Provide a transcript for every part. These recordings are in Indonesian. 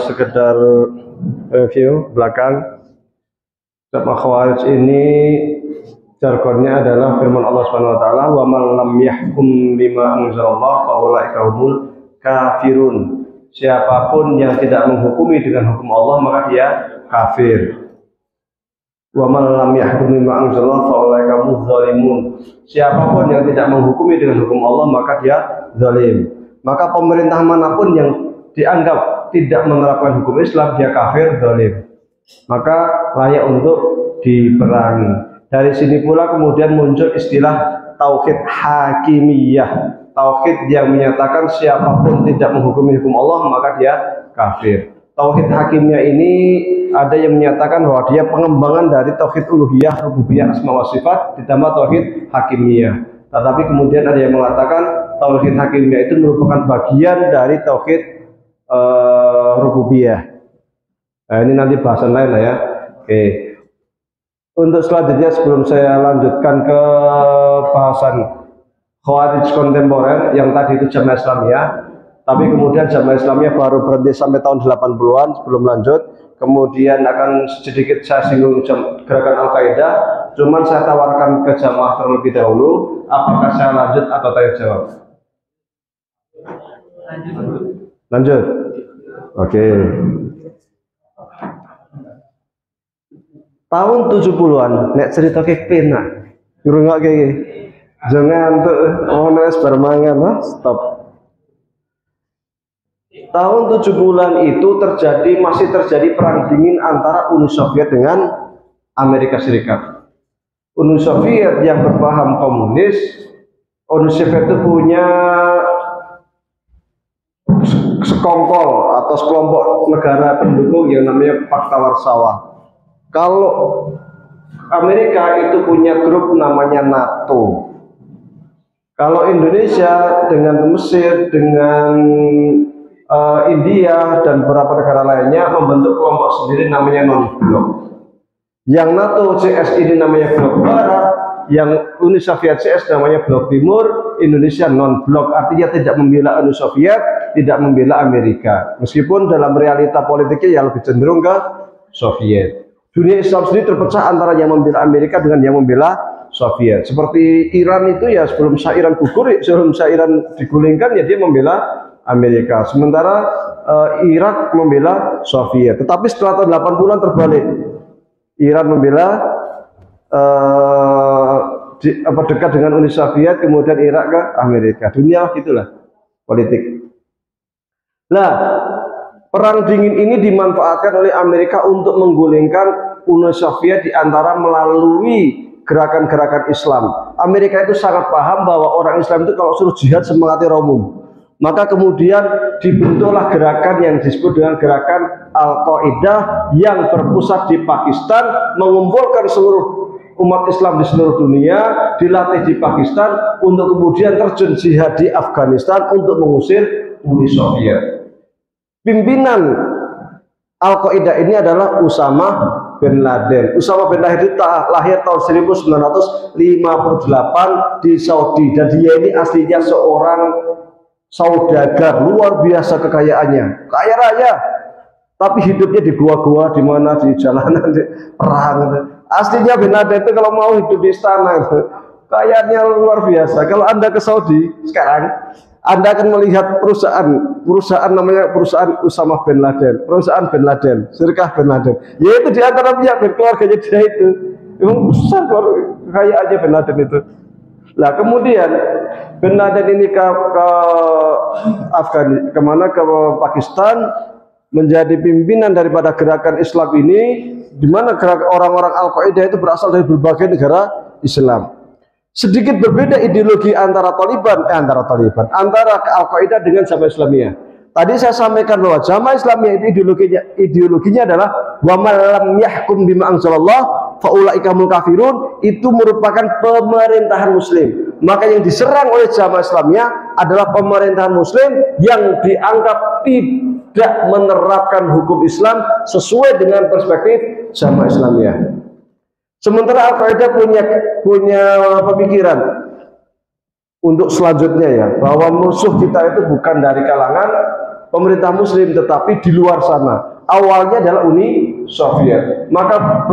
Sekedar review belakang. Dakwah Khawarij ini jargonnya adalah firman Allah Subhanahu wa taala, "Wa man lam yahkum bima anzalallah fa ulaika humul kafirun." Siapapun yang tidak menghukumi dengan hukum Allah maka dia kafir. Wa man lam yahkum bima anzalallah fa ulaika humuz zalimun. Siapapun yang tidak menghukumi dengan hukum Allah maka dia zalim. Maka pemerintah manapun yang dianggap tidak menerapkan hukum Islam dia kafir, zalim. Maka layak untuk diperangi. Dari sini pula kemudian muncul istilah tauhid hakimiyah, tauhid yang menyatakan siapapun tidak menghukumi hukum Allah maka dia kafir. Tauhid hakimiyah ini ada yang menyatakan bahwa dia pengembangan dari tauhid uluhiyah, rububiyah, asma wa sifat ditambah tauhid hakimiyah. Tetapi kemudian ada yang mengatakan tauhid hakimiyah itu merupakan bagian dari tauhid rububiyah. Nah, ini nanti bahasan lain lah ya. Oke. Untuk selanjutnya sebelum saya lanjutkan ke bahasan Khawarij kontemporer yang tadi itu Jamaah Islamiyah, tapi kemudian Jamaah Islamiyah baru berhenti sampai tahun 80-an sebelum lanjut. Kemudian akan sedikit saya singgung gerakan Al-Qaeda, cuman saya tawarkan ke jamaah terlebih dahulu, apakah saya lanjut atau tanya jawab? Lanjut. Oke. Tahun 70-an nek cerita ke pena ngrungokke iki jangan tuh ono es bermangan stop. Tahun 70-an itu masih terjadi perang dingin antara Uni Soviet dengan Amerika Serikat. Uni Soviet yang berpaham komunis, Uni Soviet itu punya sekongkol atau sekelompok negara pendukung yang namanya Pakta Warsawa. Kalau Amerika itu punya grup namanya NATO. Kalau Indonesia dengan Mesir, dengan India dan beberapa negara lainnya membentuk kelompok sendiri namanya non-blok. Yang NATO CS ini namanya blok barat, yang Uni Soviet CS namanya blok timur, Indonesia non-blok, artinya tidak membela Uni Soviet, tidak membela Amerika. Meskipun dalam realita politiknya ya lebih cenderung ke Soviet. Dunia Islam sendiri terpecah antara yang membela Amerika dengan yang membela Soviet. Seperti Iran itu ya sebelum Iran gugur, sebelum Iran digulingkan ya dia membela Amerika. Sementara Irak membela Soviet. Tetapi setelah tahun 80-an terbalik. Iran membela dekat dengan Uni Soviet, kemudian Irak ke Amerika. Dunia gitulah politik. Nah, perang dingin ini dimanfaatkan oleh Amerika untuk menggulingkan Uni Soviet di antara melalui gerakan-gerakan Islam. Amerika itu sangat paham bahwa orang Islam itu kalau suruh jihad semangatnya umum. Maka kemudian dibentuklah gerakan yang disebut dengan gerakan Al-Qaeda yang berpusat di Pakistan, mengumpulkan seluruh umat Islam di seluruh dunia, dilatih di Pakistan untuk kemudian terjun jihad di Afghanistan untuk mengusir Uni Soviet. Pimpinan Al-Qaeda ini adalah Usama bin Laden. Usama bin Laden itu lahir tahun 1958 di Saudi dan dia ini aslinya seorang saudagar, luar biasa kekayaannya, kaya raya. Tapi hidupnya di gua-gua, di mana di jalanan, di perang. Aslinya bin Laden itu kalau mau hidup di istana itu kayaknya luar biasa. Kalau Anda ke Saudi sekarang, Anda akan melihat perusahaan namanya perusahaan Usama bin Laden, perusahaan bin Laden, Syirkah bin Laden. Yaitu di antara pihak keluarganya dia itu. Memang besar kekayaannya bin Laden itu. Nah kemudian bin Laden ini ke Afghanistan, kemana ke Pakistan, menjadi pimpinan daripada gerakan Islam ini, di mana orang-orang Al-Qaeda itu berasal dari berbagai negara Islam. Sedikit berbeda ideologi antara antara Al-Qaeda dengan Jamaah Islamiyah. Tadi saya sampaikan bahwa Jamaah Islamiyah itu ideologinya adalah wa man lam yahkum bima anzalallah fa ulaika humul kafirun, itu merupakan pemerintahan muslim. Maka yang diserang oleh Jamaah Islamiyah adalah pemerintahan muslim yang dianggap tidak menerapkan hukum Islam sesuai dengan perspektif Jamaah Islamiyah. Sementara Al-Qaeda punya pemikiran untuk selanjutnya ya, bahwa musuh kita itu bukan dari kalangan pemerintah Muslim, tetapi di luar sana. Awalnya adalah Uni Soviet. Maka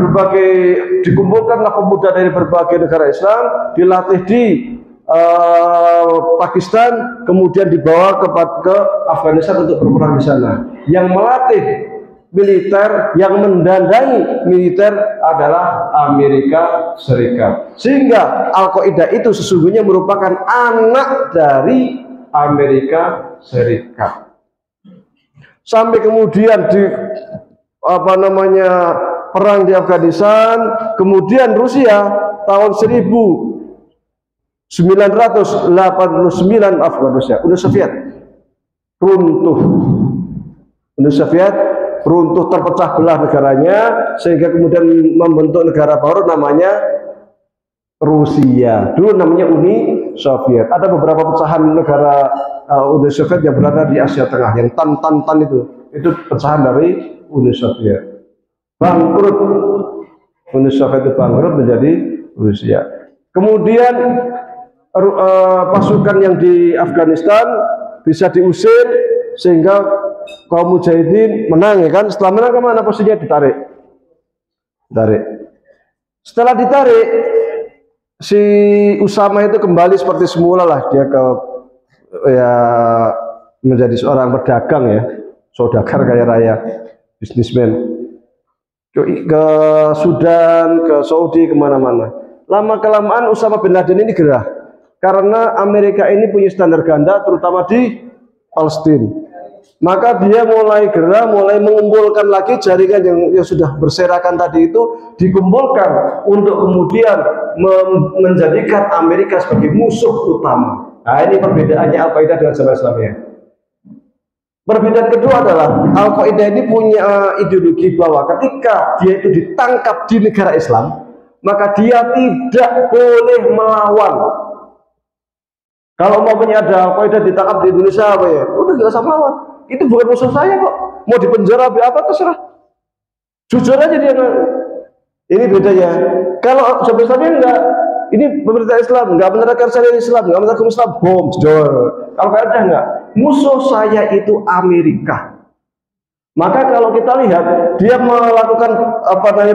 dikumpulkanlah pemuda dari berbagai negara Islam, dilatih di Pakistan, kemudian dibawa ke Afghanistan untuk berperang di sana. Yang melatih militer, yang mendandangi militer adalah Amerika Serikat. Sehingga Al-Qaeda itu sesungguhnya merupakan anak dari Amerika Serikat. Sampai kemudian di perang di Afghanistan, kemudian Rusia tahun 1989 Uni Soviet runtuh. Uni Soviet runtuh, terpecah belah negaranya, sehingga kemudian membentuk negara baru namanya Rusia. Dulu namanya Uni Soviet. Ada beberapa pecahan negara Uni Soviet yang berada di Asia Tengah, yang tan itu pecahan dari Uni Soviet. Bangkrut, Uni Soviet itu bangkrut menjadi Rusia. Kemudian pasukan yang di Afghanistan bisa diusir, sehingga kaum mujahidin menang, ya kan? Setelah menang kemana posisinya? Ditarik. Setelah ditarik, si Usama itu kembali seperti semula lah, dia menjadi seorang pedagang, ya, saudagar kaya raya, bisnismen, ke Sudan, ke Saudi, kemana-mana. Lama kelamaan Usama bin Laden ini gerah, karena Amerika ini punya standar ganda, terutama di Palestina. Maka dia mulai gerah, mulai mengumpulkan lagi jaringan yang sudah berserakan tadi itu, dikumpulkan untuk kemudian menjadikan Amerika sebagai musuh utama. Nah, ini perbedaannya Al-Qaeda dengan Jamaah Islamiyah. Perbedaan kedua adalah Al-Qaeda ini punya ideologi bahwa ketika dia itu ditangkap di negara Islam, maka dia tidak boleh melawan. Kalau mau ada Al-Qaeda ditangkap di Indonesia, apa ya? Udah gak usah melawan. Itu bukan musuh saya kok. Mau dipenjara apa terserah. Jujur aja dia. Ini bedanya. Kalau sebesarnya enggak, ini pemerintah Islam enggak menerapkan syariat Islam, enggak menerapkan Islam, bom, jedor. Kalau ada enggak, musuh saya itu Amerika. Maka kalau kita lihat dia melakukan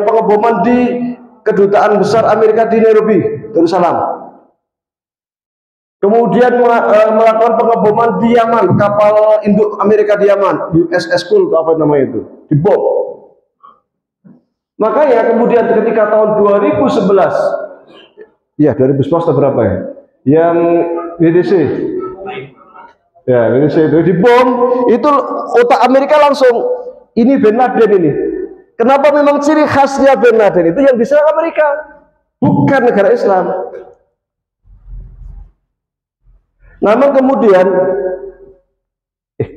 pengeboman di kedutaan besar Amerika di Nairobi, Darussalam. Kemudian melakukan pengeboman di Yaman, kapal induk Amerika di Yaman, USS Cool, apa namanya itu, dibom. Makanya kemudian ketika tahun 2011, ya 2011 atau berapa ya, yang WDC, ya WDC itu dibom, itu otak Amerika langsung, ini Bin Laden ini. Kenapa? Memang ciri khasnya Bin Laden itu yang bisa Amerika, bukan negara Islam. Namun kemudian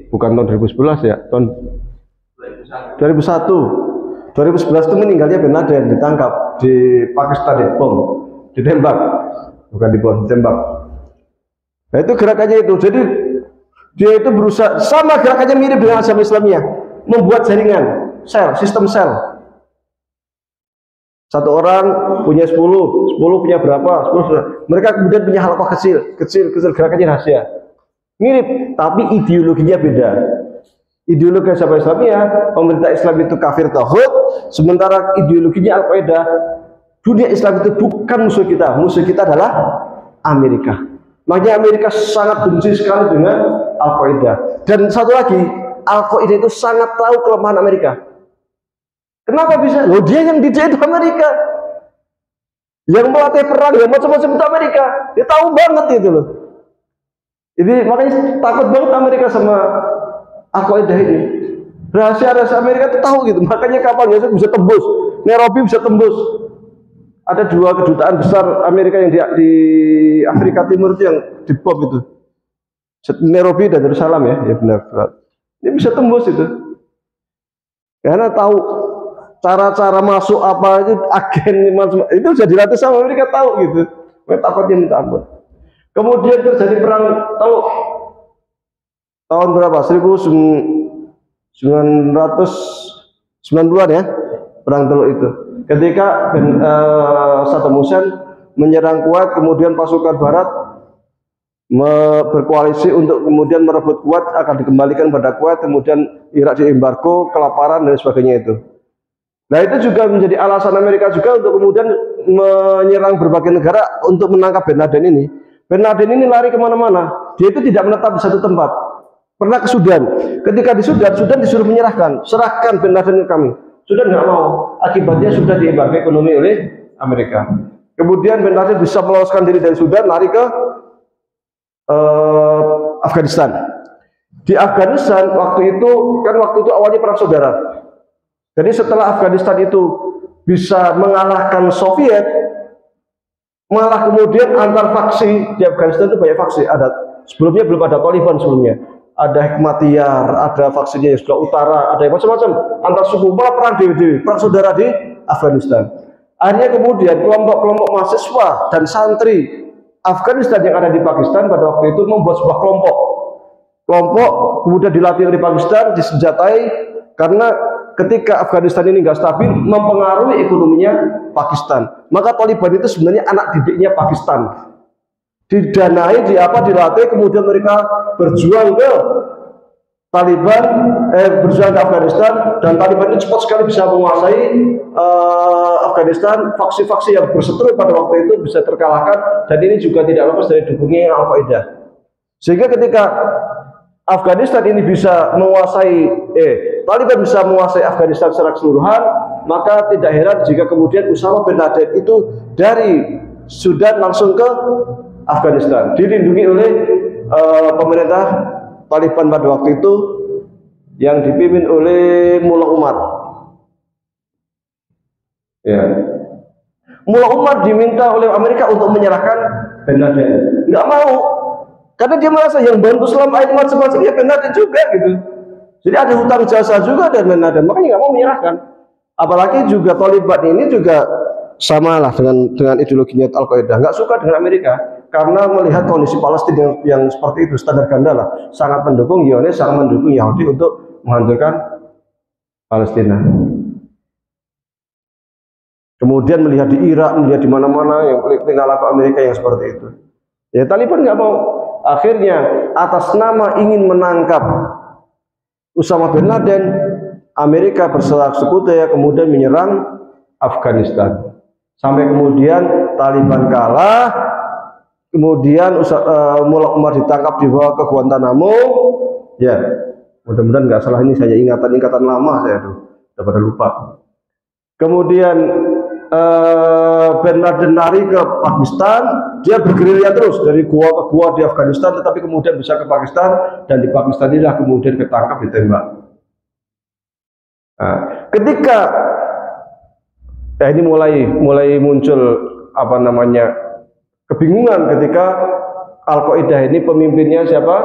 bukan tahun 2011 ya, tahun 2011 itu meninggalnya Bin Laden, ditangkap di Pakistan, dibom, ditembak, bukan dibom, ditembak. Nah, itu gerakannya itu. Jadi dia itu berusaha, sama gerakannya mirip dengan Jamaah Islamiyah, membuat jaringan, sistem sel. Satu orang punya 10 punya berapa? 10. Mereka kemudian punya halaqah kecil gerakannya rahasia. Mirip, tapi ideologinya beda. Ideologi Jamaah Islamiyah, pemerintah Islam itu kafir tauhid, sementara ideologinya Al-Qaeda, dunia Islam itu bukan musuh kita adalah Amerika. Makanya Amerika sangat benci sekali dengan Al-Qaeda. Dan satu lagi, Al-Qaeda itu sangat tahu kelemahan Amerika. Kenapa bisa? Loh, dia yang dididik itu Amerika, yang melatih perang, yang macam-macam itu Amerika. Dia tahu banget itu loh. Jadi makanya takut banget Amerika sama Al-Qaeda ini. Rahasia-rahasia Amerika itu tahu gitu. Makanya kapalnya bisa tembus, Nairobi bisa tembus. Ada 2 kedutaan besar Amerika yang di Afrika Timur itu yang dibom itu. Nairobi dan Darussalam, ya benar. Ini bisa tembus itu. Karena tahu cara-cara masuk apa itu, agen itu sudah dilatih sama Amerika, tahu gitu. Mereka takutnya minta ampun. Kemudian terjadi perang Teluk tahun berapa? 1990-an ya, perang Teluk itu. Ketika Saddam Hussein menyerang Kuwait, kemudian pasukan Barat berkoalisi untuk kemudian merebut Kuwait, akan dikembalikan pada Kuwait, kemudian Irak diembargo, kelaparan dan sebagainya itu. Nah itu juga menjadi alasan Amerika juga untuk kemudian menyerang berbagai negara untuk menangkap Bin Laden ini. Bin Laden ini lari kemana-mana, dia itu tidak menetap di satu tempat. Pernah ke Sudan, ketika di Sudan, Sudan disuruh menyerahkan, serahkan Bin Laden ke kami. Sudan nggak mau, akibatnya sudah diembargo ekonomi oleh Amerika. Kemudian Bin Laden bisa meloloskan diri dari Sudan, lari ke Afghanistan. Di Afghanistan waktu itu awalnya perang saudara. Jadi setelah Afghanistan itu bisa mengalahkan Soviet, malah kemudian antar faksi di Afghanistan itu banyak faksi. Ada sebelumnya belum ada Taliban sebelumnya. Ada Hikmatyar, ada faksinya yang sebelah utara, ada yang macam-macam antar suku, malah perang dewi-dewi, perang saudara di Afghanistan. Akhirnya kemudian kelompok-kelompok mahasiswa dan santri Afghanistan yang ada di Pakistan pada waktu itu membuat sebuah kelompok kemudian dilatih oleh Pakistan, disenjatai, karena ketika Afghanistan ini nggak stabil mempengaruhi ekonominya Pakistan. Maka Taliban itu sebenarnya anak didiknya Pakistan, didanai, dilatih, kemudian mereka berjuang ke Taliban, berjuang ke Afghanistan, dan Taliban itu cepat sekali bisa menguasai Afghanistan. Faksi-faksi yang berseteru pada waktu itu bisa terkalahkan, dan ini juga tidak lepas dari dukungnya Al-Qaeda. Sehingga ketika Afghanistan ini bisa menguasai, Taliban bisa menguasai Afghanistan secara keseluruhan, maka tidak heran jika kemudian Usama bin Laden itu dari Sudan langsung ke Afghanistan, dilindungi oleh pemerintah Taliban pada waktu itu yang dipimpin oleh Mullah Umar. Ya. Mullah Umar diminta oleh Amerika untuk menyerahkan Bin Laden, nggak mau, karena dia merasa yang bantu selama ini macam-macam ya Bin Laden juga gitu. Jadi ada hutang jasa juga dan Bin Laden, makanya nggak mau menyerahkan. Apalagi juga Taliban ini juga samalah dengan ideologinya Al-Qaeda, nggak suka dengan Amerika. Karena melihat kondisi Palestina yang seperti itu, standar ganda lah, sangat mendukung Zionis, sangat mendukung Yahudi untuk menghancurkan Palestina. Kemudian melihat di Irak, melihat di mana-mana yang tinggal laku Amerika yang seperti itu. Ya Taliban nggak mau. Akhirnya atas nama ingin menangkap Usama bin Laden, Amerika berserah sekutu ya kemudian menyerang Afghanistan. Sampai kemudian Taliban kalah. Kemudian Mullah Umar ditangkap, dibawa ke Guantanamo. Ya, mudah-mudahan nggak salah, ini saya ingatan lama saya tuh, udah pada lupa. Kemudian Bin Laden lari ke Pakistan, dia bergerilya terus dari gua ke gua di Afghanistan, tetapi kemudian bisa ke Pakistan, dan di Pakistan inilah kemudian ketangkap, ditembak. Nah, ketika ini mulai muncul apa namanya kebingungan ketika Al-Qaeda ini pemimpinnya siapa?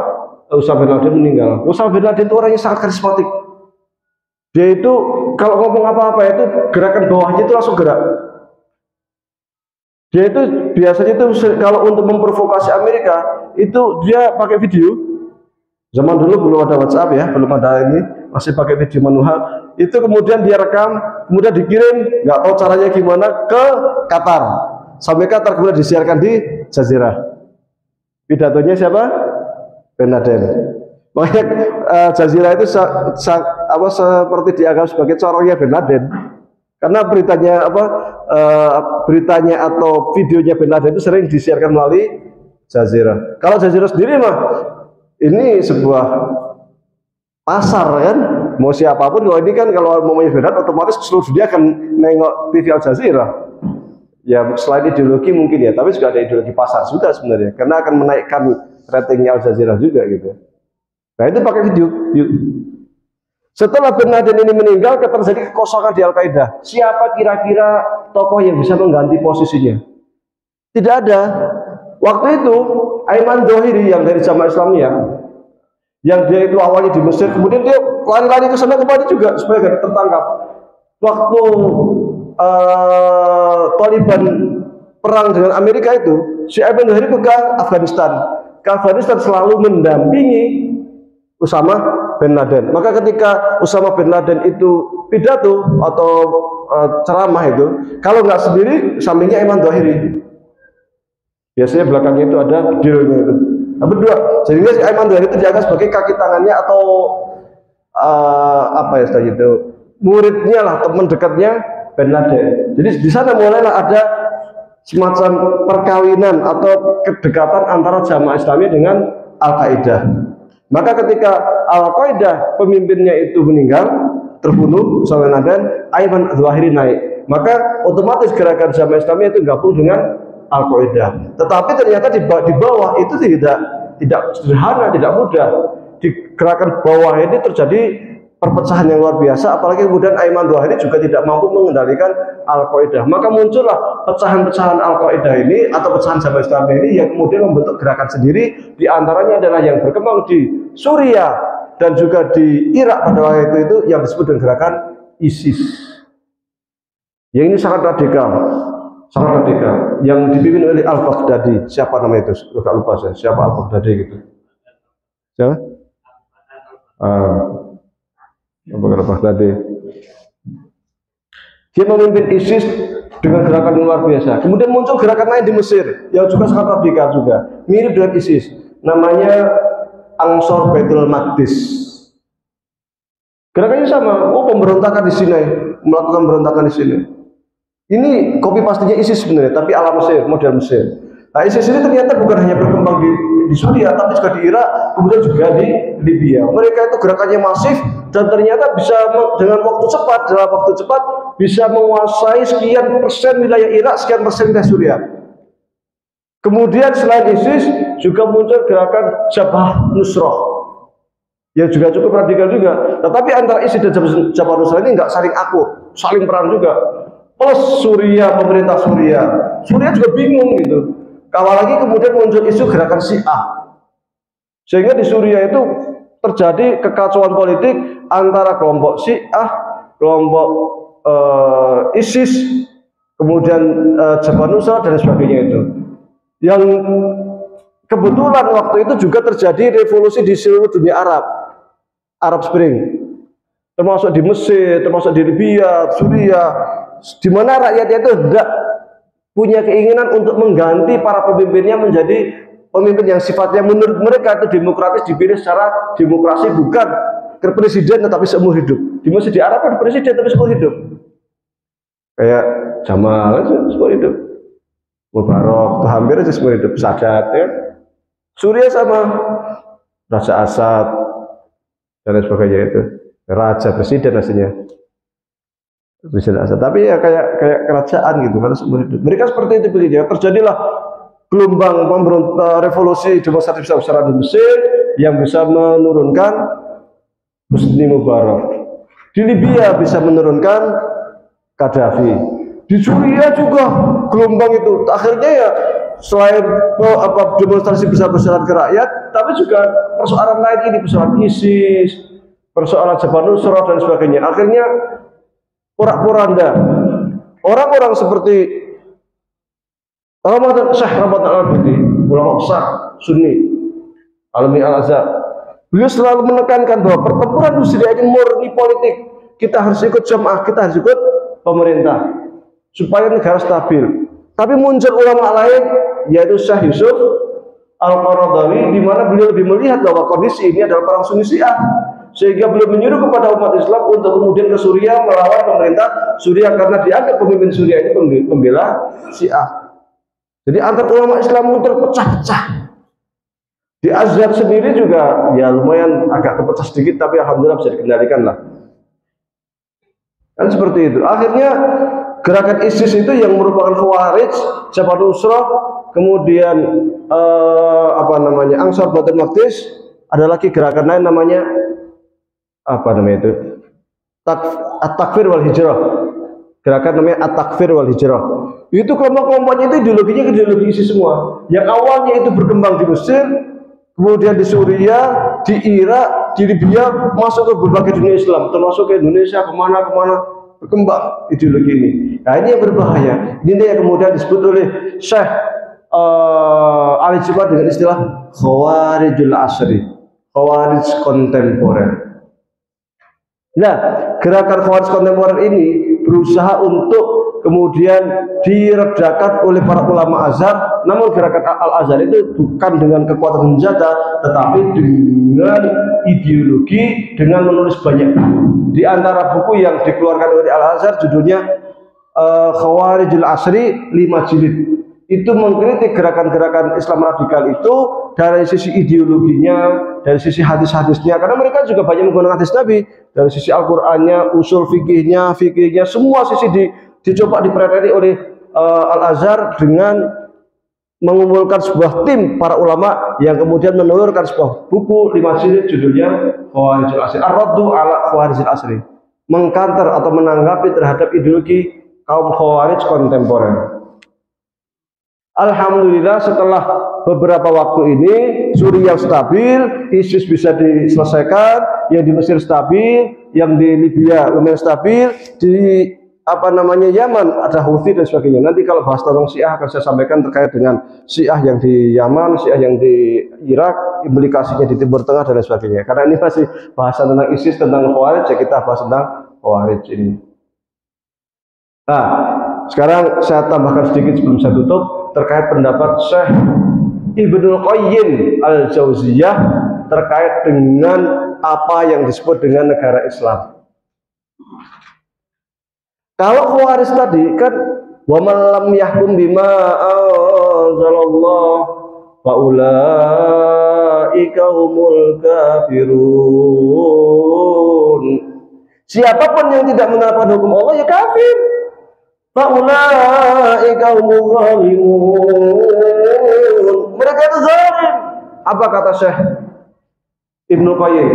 Usama bin Laden meninggal. Usama bin Laden itu orangnya sangat karismatik. Dia itu kalau ngomong apa-apa itu gerakan bawahnya itu langsung gerak. Dia itu biasanya itu kalau untuk memprovokasi Amerika itu dia pakai video. Zaman dulu belum ada WhatsApp ya, belum ada ini, masih pakai video manual. Itu kemudian dia rekam, kemudian dikirim, nggak tahu caranya gimana, ke Qatar. Sampai Qatar kemudian disiarkan di Jazirah. Pidatonya siapa? Bin Laden. Makanya Jazirah itu seperti dianggap sebagai corongnya Bin Laden. Karena beritanya atau videonya Bin Laden itu sering disiarkan melalui Jazirah. Kalau Jazirah sendiri mah ini sebuah pasar kan. Mau siapapun, kalau ini kan kalau mau Bin Laden otomatis seluruh dunia akan nengok TV Al Jazeera. Ya selain ideologi mungkin ya, tapi juga ada ideologi pasar juga sebenarnya, karena akan menaikkan ratingnya Al Jazeera juga gitu. Nah itu pakai video. Setelah Bin Laden ini meninggal, terjadi kekosongan di Al-Qaeda. Siapa kira-kira tokoh yang bisa mengganti posisinya? Tidak ada. Waktu itu Ayman Zawahiri yang dari Jamaah Islamiyah, yang dia itu awalnya di Mesir, kemudian dia lari-lari ke sana kembali juga supaya tidak tertangkap. Waktu Taliban perang dengan Amerika itu, si Ayman Zawahiri ke Afghanistan. Ke Afghanistan selalu mendampingi Usama bin Laden. Maka ketika Usama bin Laden itu pidato atau ceramah itu, kalau nggak sendiri, sampingnya Ayman Zawahiri. Biasanya belakangnya itu ada videonya itu. Nah, berdua. Sehingga si Ayman Dawari itu dianggap sebagai kaki tangannya atau apa ya setelah itu muridnya lah, teman dekatnya Bin Laden. Jadi di sana mulailah ada semacam perkawinan atau kedekatan antara Jamaah Islamiyah dengan Al-Qaeda. Maka ketika Al-Qaeda pemimpinnya itu meninggal, terbunuh Osama bin Laden, Ayman Zawahiri naik. Maka otomatis gerakan Jamaah Islamiyah itu gabung dengan Al-Qaeda. Tetapi ternyata di bawah itu tidak sederhana, tidak mudah. Di gerakan bawah ini terjadi perpecahan yang luar biasa, apalagi kemudian Ayman Zawahiri juga tidak mampu mengendalikan Al-Qaeda. Maka muncullah pecahan-pecahan Al-Qaeda ini atau pecahan Jamaah Islamiyah ini yang kemudian membentuk gerakan sendiri. Di antaranya adalah yang berkembang di Suriah dan juga di Irak pada waktu itu yang disebut dengan gerakan ISIS. Yang ini sangat radikal, yang dipimpin oleh Al-Baghdadi. Siapa nama itu? Lupa saya. Siapa Al-Baghdadi gitu? Siapa? Al-Baghdadi. Dia memimpin ISIS dengan gerakan yang luar biasa. Kemudian muncul gerakan lain di Mesir yang juga sangat radikal juga, mirip dengan ISIS. Namanya Ansor Baitul Maqdis. Gerakannya sama. Pemberontakan di sini, melakukan pemberontakan di sini. Ini copy pastinya ISIS sebenarnya, tapi ala Mesir, model Mesir. Nah, ISIS ini ternyata bukan hanya berkembang di Suriah, tapi juga di Irak, kemudian juga di Libya. Mereka itu gerakannya masif dan ternyata bisa dengan dalam waktu cepat bisa menguasai sekian persen wilayah Irak, sekian persen wilayah Suriah. Kemudian selain ISIS juga muncul gerakan Jabhah Nusrah yang juga cukup radikal juga. Tetapi antara ISIS dan Jabhah Nusrah ini nggak saling akur, saling perang juga. Plus Suriah, pemerintah Suriah juga bingung gitu. Apalagi kemudian muncul isu gerakan Syiah, sehingga di Suriah itu terjadi kekacauan politik antara kelompok Syiah, kelompok ISIS, kemudian Jabhah Nusrah dan sebagainya itu. Yang kebetulan waktu itu juga terjadi revolusi di seluruh dunia Arab Spring, termasuk di Mesir, termasuk di Libya, Suriah, di mana rakyatnya itu tidak punya keinginan untuk mengganti para pemimpinnya menjadi pemimpin yang sifatnya menurut mereka itu demokratis, dipilih secara demokrasi, bukan ke presiden tetapi seumur hidup. Di Mesir, di Arab kan presiden tapi seumur hidup, kayak Jamal aja seumur hidup, Mubarak itu hampir aja seumur hidup, Sadat ya. Suriah sama Raja Assad dan sebagainya itu, raja presiden aslinya. Tapi ya kayak kerajaan gitu, harus hidup. Mereka seperti itu begitu. Terjadilah gelombang revolusi demonstrasi besar-besaran di Mesir yang bisa menurunkan Husni Mubarak. Di Libya bisa menurunkan Gaddafi. Di Suriah juga gelombang itu. Akhirnya ya selain demonstrasi besar-besaran ke rakyat, tapi juga persoalan lain ini, persoalan ISIS, persoalan Jabhah Nusrah dan sebagainya. Akhirnya porak-poranda orang-orang seperti Syekh Ramadan Al-Budi, ulama besar Sunni, alumni Al-Azhar, beliau selalu menekankan bahwa pertempuran di Syria ini murni politik. Kita harus ikut jamaah, kita harus ikut pemerintah supaya negara stabil. Tapi muncul ulama lain, yaitu Syekh Yusuf Al-Qaradawi, di mana beliau lebih melihat bahwa kondisi ini adalah perang Sunni Syiah, sehingga beliau menyuruh kepada umat Islam untuk kemudian ke Suriah melawan pemerintah Suriah karena dianggap pemimpin Suriah ini pembela Syiah. Jadi antar ulama Islam muncul pecah-pecah. Di Azhar sendiri juga ya lumayan agak terpecah sedikit, tapi alhamdulillah bisa dikendalikan lah. Kan seperti itu. Akhirnya gerakan ISIS itu yang merupakan Khawarij, Jabhah Nusrah, kemudian Ansor Baitul Maqdis, ada lagi gerakan lain namanya At-Takfir wal Hijrah. Gerakan namanya At-Takfir wal Hijrah. Itu kelompok-kelompoknya itu ideologinya ideologi ISIS semua. Yang awalnya itu berkembang di Mesir, kemudian di Suriah, di Irak, di Libya, masuk ke berbagai dunia Islam, termasuk ke Indonesia, kemana-kemana berkembang ideologi ini. Nah, ini yang berbahaya. Ini yang kemudian disebut oleh Syekh Ali Jibbar dengan istilah Khawarijul Asri, Khawarij kontemporer. Nah, gerakan Khawarij kontemporer ini berusaha untuk kemudian diredakan oleh para ulama Azhar namun gerakan Al-Azhar itu bukan dengan kekuatan senjata, tetapi dengan ideologi, dengan menulis banyak buku. Di antara buku yang dikeluarkan oleh Al-Azhar judulnya Khawarijul Asri 5 jilid. Itu mengkritik gerakan-gerakan Islam radikal itu dari sisi ideologinya, dari sisi hadis-hadisnya, karena mereka juga banyak menggunakan hadis Nabi, dari sisi Al-Qur'annya, usul fikihnya, semua sisi dicoba dipelajari oleh Al-Azhar dengan mengumpulkan sebuah tim para ulama yang kemudian menelurkan sebuah buku 5 jilid judulnya Khawarijul Asri, Ar-Raddu ala Khawarijul Asri, mengkanter atau menanggapi terhadap ideologi kaum Khawarij kontemporer. Alhamdulillah setelah beberapa waktu ini Suriah stabil, ISIS bisa diselesaikan, yang di Mesir stabil, yang di Libya lumayan stabil, di Yaman ada Houthi dan sebagainya. Nanti kalau bahas tentang Syiah akan saya sampaikan terkait dengan Syiah yang di Yaman, Syiah yang di Irak, implikasinya di Timur Tengah dan lain sebagainya. Karena ini masih bahasan tentang ISIS, tentang Khawarij, ya kita bahas tentang Khawarij ini. Nah, sekarang saya tambahkan sedikit sebelum saya tutup terkait pendapat Syekh Ibnul Qayyim Al-Jauziyah terkait dengan apa yang disebut dengan negara Islam. Kalau Khawarij tadi kan wa man lam yahkum bima anzalallah fa ulaika humul kafirun. Siapapun yang tidak menerapkan hukum Allah ya kafir. Fa ulaika humul zalimun. Mereka itu zalim. Apa kata Syekh Ibnu Qayyim?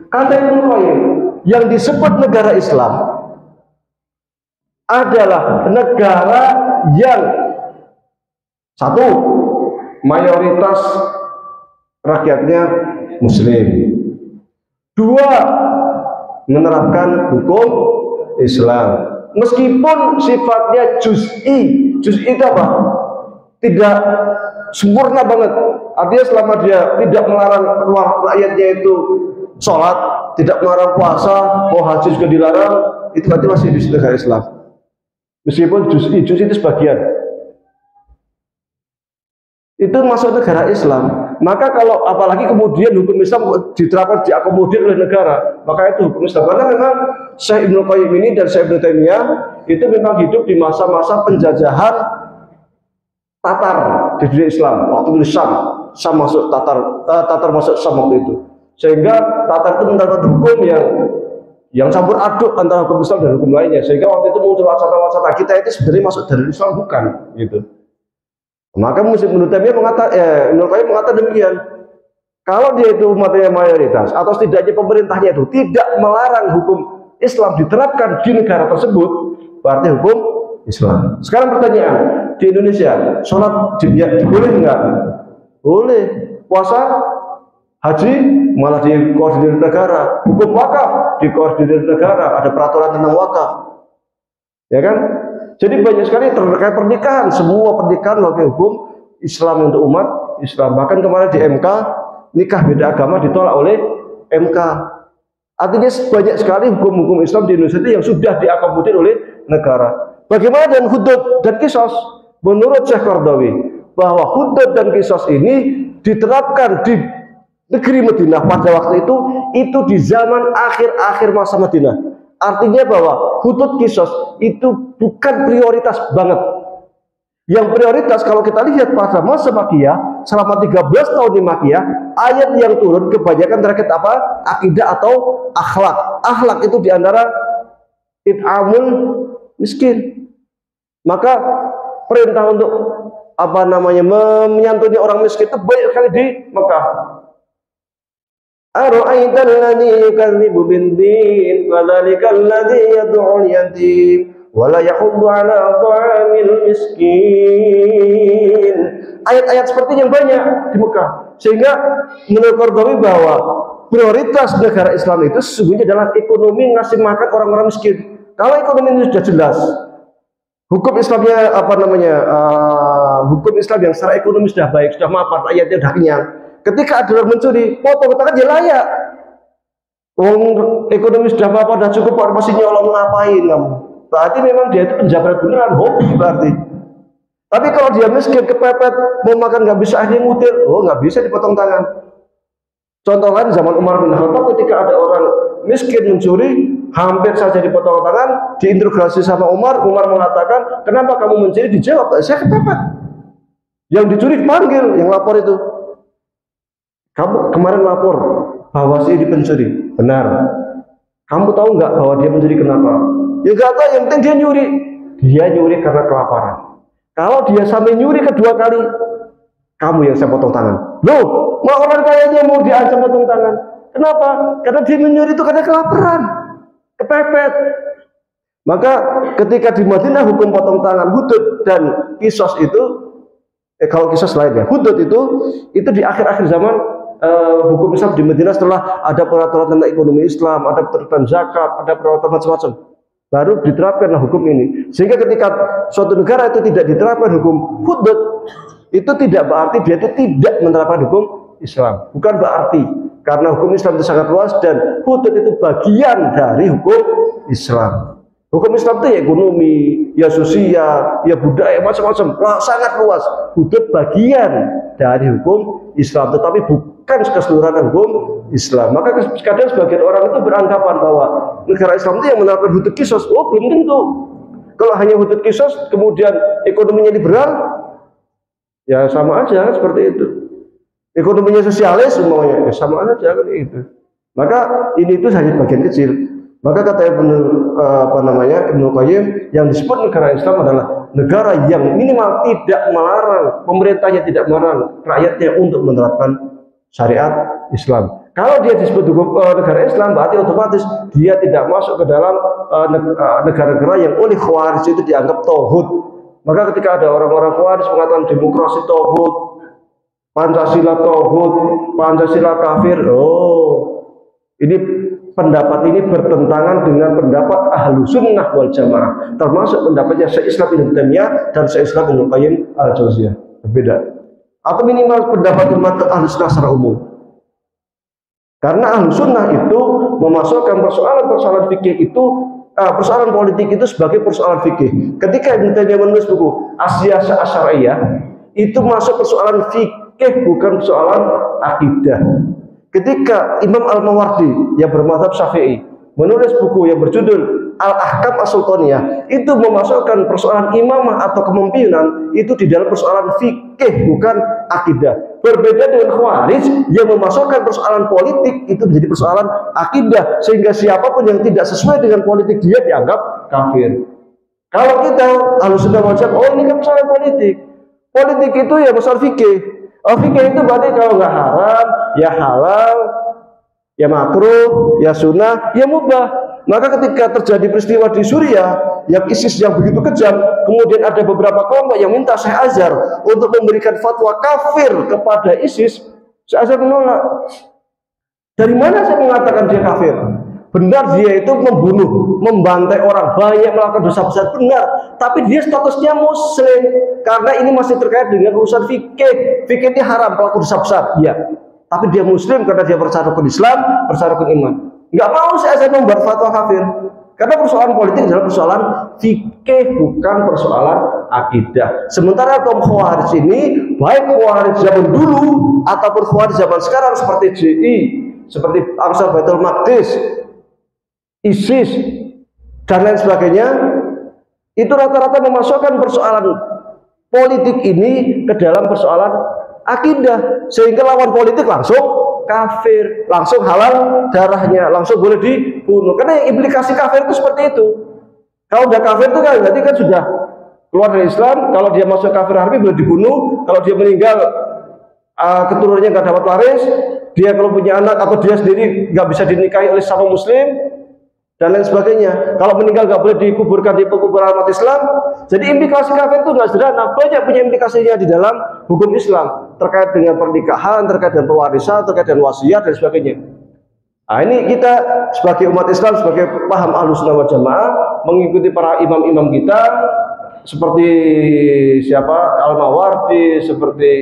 Kata Ibnu Qayyim, yang disebut negara Islam adalah negara yang satu, mayoritas rakyatnya Muslim. Dua, menerapkan hukum Islam. Meskipun sifatnya juz'i. Juz'i itu apa? Tidak sempurna banget. Artinya selama dia tidak melarang rakyatnya itu sholat, tidak melarang puasa, mau haji juga dilarang, itu berarti masih di negara Islam. Meskipun juz'i itu sebagian. Itu masuk negara Islam. Maka kalau apalagi kemudian hukum Islam diterapkan, diakomodir oleh negara, maka itu hukum Islam. Karena memang Syekh Ibnu Qayyim ini dan Syekh Ibnu Taimiyah itu memang hidup di masa-masa penjajahan Tatar di dunia Islam. Waktu itu Syam masuk Tatar masuk Syam waktu itu. Sehingga Tatar itu menerapkan hukum yang campur aduk antara hukum Islam dan hukum lainnya. Sehingga waktu itu muncul wacana-wacana kita itu sebenarnya masuk dari Islam, bukan gitu. Maka Ibnu Taimiyah mengatakan demikian. Kalau dia itu umatnya mayoritas atau setidaknya pemerintahnya itu tidak melarang hukum Islam diterapkan di negara tersebut, berarti hukum Islam. Sekarang pertanyaan, di Indonesia sholat boleh enggak? Boleh. Puasa, haji malah dikoordinir negara. Hukum wakaf dikoordinir negara. Ada peraturan tentang wakaf, ya kan? Jadi banyak sekali terkait pernikahan, semua pernikahan pakai hukum Islam untuk umat Islam. Bahkan kemarin di MK, nikah beda agama ditolak oleh MK. Artinya banyak sekali hukum-hukum Islam di Indonesia yang sudah diakomodir oleh negara. Bagaimana dengan hudud dan kisos? Menurut Syekh Qardawi, bahwa hudud dan kisos ini diterapkan di negeri Madinah pada waktu itu di zaman akhir-akhir masa Madinah. Artinya bahwa hudud kisos itu bukan prioritas banget. Yang prioritas kalau kita lihat pada masa Makkiyah, selama 13 tahun di Makkiyah, ayat yang turun kebanyakan terkait apa? Akidah atau akhlak. Akhlak itu diantara it'amul miskin. Maka perintah untuk menyantuni orang miskin itu banyak sekali di Mekah. Ara'aital ladzi yukadzibu bid-din fadzalikal ladzi yad'ul yatim wa la yahuddu 'ala ta'amil miskin. Ayat-ayat seperti yang banyak di Mekah. Sehingga menurut Qardawi bahwa prioritas negara Islam itu sesungguhnya adalah ekonomi ngasih makan orang-orang miskin. Kalau ekonomi itu sudah jelas, hukum Islamnya hukum Islam yang secara ekonomi sudah baik, sudah mapan, rakyatnya sudah kenyang. Ketika ada orang mencuri, potong tangan dia layak. Ekonomi sudah apa dah cukup, masih nyolong, ngapain kamu? Berarti memang dia itu penjabat beneran, hobi berarti. Tapi kalau dia miskin, kepepet, mau makan nggak bisa, akhirnya ngutil, oh nggak bisa dipotong tangan. Contoh lain zaman Umar bin Khattab, ketika ada orang miskin mencuri, hampir saja dipotong tangan, diinterogasi sama Umar. Umar mengatakan, kenapa kamu mencuri? Dijawab, saya kepepet. Yang dicuri dipanggil, yang lapor itu. Kamu kemarin lapor bahwa si pencuri, benar. Kamu tahu nggak bahwa dia mencuri kenapa? Ya nggak tahu, yang penting dia nyuri. Dia nyuri karena kelaparan. Kalau dia sampai nyuri kedua kali, kamu yang saya potong tangan. Loh, mau orang kayanya mau diancam potong tangan. Kenapa? Karena dia menyuri itu karena kelaparan, kepepet. Maka ketika di Madinah hukum potong tangan, hudud dan kisos itu, kalau kisos lainnya, hudud itu di akhir-akhir zaman hukum Islam di Madinah, setelah ada peraturan tentang ekonomi Islam, ada peraturan zakat, ada peraturan macam-macam, baru diterapkanlah hukum ini. Sehingga ketika suatu negara itu tidak diterapkan hukum hudud, itu tidak berarti dia itu tidak menerapkan hukum Islam. Bukan berarti, karena hukum Islam itu sangat luas dan hudud itu bagian dari hukum Islam. Hukum Islam itu ya ekonomi, ya sosial, ya budaya, macam-macam, sangat luas. Hudud bagian dari hukum Islam, tetapi bukan keseluruhan hukum Islam. Maka kadang sebagian orang itu beranggapan bahwa negara Islam itu yang menerapkan hudud kisos. Oh, belum tentu. Kalau hanya hudud kisos, kemudian ekonominya liberal, ya sama aja seperti itu. Ekonominya sosialis semuanya, ya sama aja kan itu. Maka ini itu hanya bagian kecil. Maka kata Ibnu Qayyim, yang disebut negara Islam adalah negara yang minimal tidak melarang, pemerintahnya tidak melarang rakyatnya untuk menerapkan syariat Islam. Kalau dia disebut negara Islam, berarti otomatis dia tidak masuk ke dalam negara-negara yang oleh Khawarij itu dianggap tauhid. Maka ketika ada orang-orang Khawarij mengatakan demokrasi tauhid, Pancasila tauhid, Pancasila kafir, oh ini pendapat ini bertentangan dengan pendapat ahlu sunnah wal jamaah, termasuk pendapatnya Syekh Islam Ibnu Taimiyah dan Syekh Islam Ibnu Qayyim al-Jauziyah. Berbeda, atau minimal pendapat umat ahlu sunnah secara umum. Karena ahlu sunnah itu memasukkan persoalan-persoalan fikih itu, persoalan politik itu sebagai persoalan fikih. Ketika Ibnu Taimiyah menulis buku As-Siyasah Asy-Syar'iyyah, itu masuk persoalan fikih, bukan persoalan akidah. Ketika Imam Al-Mawardi yang bermadzhab Syafi'i menulis buku yang berjudul Al-Ahkam As-Sultaniyah, itu memasukkan persoalan imamah atau kepemimpinan itu di dalam persoalan fikih, bukan akidah. Berbeda dengan Khawarij yang memasukkan persoalan politik itu menjadi persoalan akidah, sehingga siapapun yang tidak sesuai dengan politik dia dianggap kafir. Kalau kita harus sudah macam, oh ini kan persoalan politik. Politik itu ya persoalan fikih. Oh, fikih itu berarti kalau nggak haram, ya halal, ya makruh, ya sunnah, ya mubah. Maka ketika terjadi peristiwa di Suriah yang ISIS yang begitu kejam, kemudian ada beberapa kelompok yang minta Syekh Azhar untuk memberikan fatwa kafir kepada ISIS, Syekh Azhar menolak. Dari mana saya mengatakan dia kafir? Benar, dia itu membunuh, membantai orang, banyak melakukan dosa besar, benar. Tapi dia statusnya muslim, karena ini masih terkait dengan urusan fikih. Fikih ini haram pelaku dosa besar, iya. Tapi dia muslim karena dia percaya rukun Islam, percaya rukun iman. Nggak mau saya membuat fatwa kafir. Karena persoalan politik adalah persoalan fikih, bukan persoalan akidah. Sementara kaum Khawarij ini, baik Khawarij zaman dulu ataupun Khawarij zaman sekarang seperti JI, seperti Ansar Baitul Maqdis, ISIS dan lain sebagainya, itu rata-rata memasukkan persoalan politik ini ke dalam persoalan akidah, sehingga lawan politik langsung kafir, langsung halal darahnya, langsung boleh dibunuh. Karena yang implikasi kafir itu seperti itu. Kalau udah kafir itu kan berarti kan sudah keluar dari Islam. Kalau dia masuk kafir harbi boleh dibunuh. Kalau dia meninggal keturunannya nggak dapat waris, dia kalau punya anak atau dia sendiri nggak bisa dinikahi oleh sama muslim dan lain sebagainya. Kalau meninggal nggak boleh dikuburkan di kuburan umat Islam. Jadi implikasi kafir itu nggak sederhana, banyak punya implikasinya di dalam hukum Islam, terkait dengan pernikahan, terkait dengan pewarisan, terkait dengan wasiat dan sebagainya. Nah, ini kita sebagai umat Islam, sebagai paham Ahlussunnah wal Jamaah, mengikuti para imam-imam kita seperti siapa, Al-Mawardi, seperti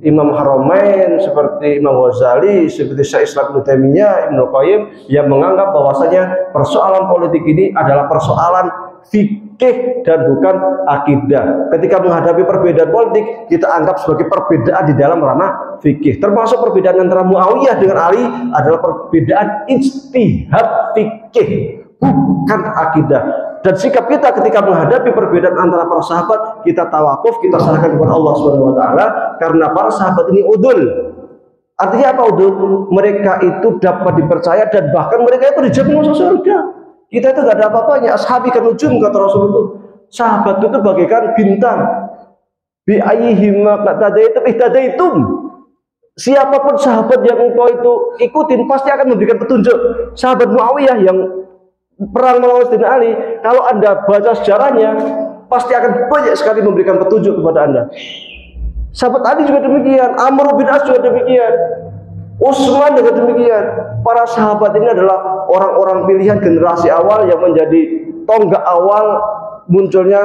Imam Haramain, seperti Imam Ghazali, seperti Syekh Islam Ibnu Taimiyah, Ibnu Qayyim yang menganggap bahwasanya persoalan politik ini adalah persoalan fikih dan bukan akidah. Ketika menghadapi perbedaan politik, kita anggap sebagai perbedaan di dalam ranah fikih. Termasuk perbedaan antara Muawiyah dengan Ali adalah perbedaan ijtihad fikih, bukan akidah. Dan sikap kita ketika menghadapi perbedaan antara para sahabat, kita tawakuf, kita serahkan kepada Allah Subhanahu wa taala, karena para sahabat ini udul. Artinya apa udul? Mereka itu dapat dipercaya dan bahkan mereka itu dijamin masuk surga. Kita itu gak ada apa-apanya. Ashabi kan ujung, kata Rasulullah. Sahabat itu bagaikan bintang. Bi ayyihima ihtadaitum. Siapapun sahabat yang engkau itu ikutin pasti akan memberikan petunjuk. Sahabat Muawiyah yang perang melawan Sayyidina Ali, kalau Anda baca sejarahnya pasti akan banyak sekali memberikan petunjuk kepada Anda. Sahabat Ali juga demikian, Amr bin As juga demikian, Utsman juga demikian. Para sahabat ini adalah orang-orang pilihan generasi awal yang menjadi tonggak awal munculnya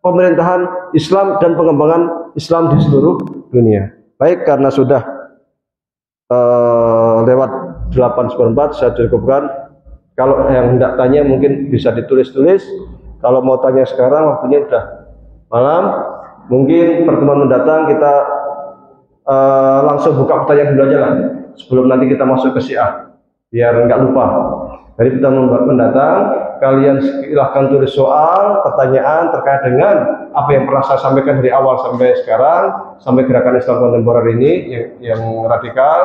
pemerintahan Islam dan pengembangan Islam di seluruh dunia. Baik, karena sudah lewat 8:04 saya cukupkan. Kalau yang hendak tanya mungkin bisa ditulis-tulis. Kalau mau tanya sekarang waktunya udah malam. Mungkin pertemuan mendatang kita langsung buka pertanyaan dulu aja lah, sebelum nanti kita masuk ke Syiah, biar nggak lupa. Dari pertemuan mendatang kalian silahkan tulis soal, pertanyaan terkait dengan apa yang pernah saya sampaikan dari awal sampai sekarang, sampai gerakan Islam kontemporer ini yang radikal.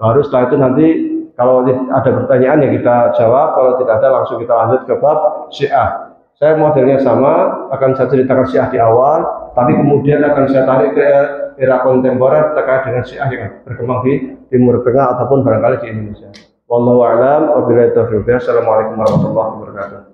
Baru setelah itu nanti kalau ada pertanyaan yang kita jawab, kalau tidak ada langsung kita lanjut ke bab Syiah. Saya modelnya sama, akan saya ceritakan Syiah di awal, tapi kemudian akan saya tarik ke era kontemporer terkait dengan Syiah yang berkembang di Timur Tengah ataupun barangkali di Indonesia. Wallahu a'lam wa billahi taufiq. Assalamualaikum warahmatullahi wabarakatuh.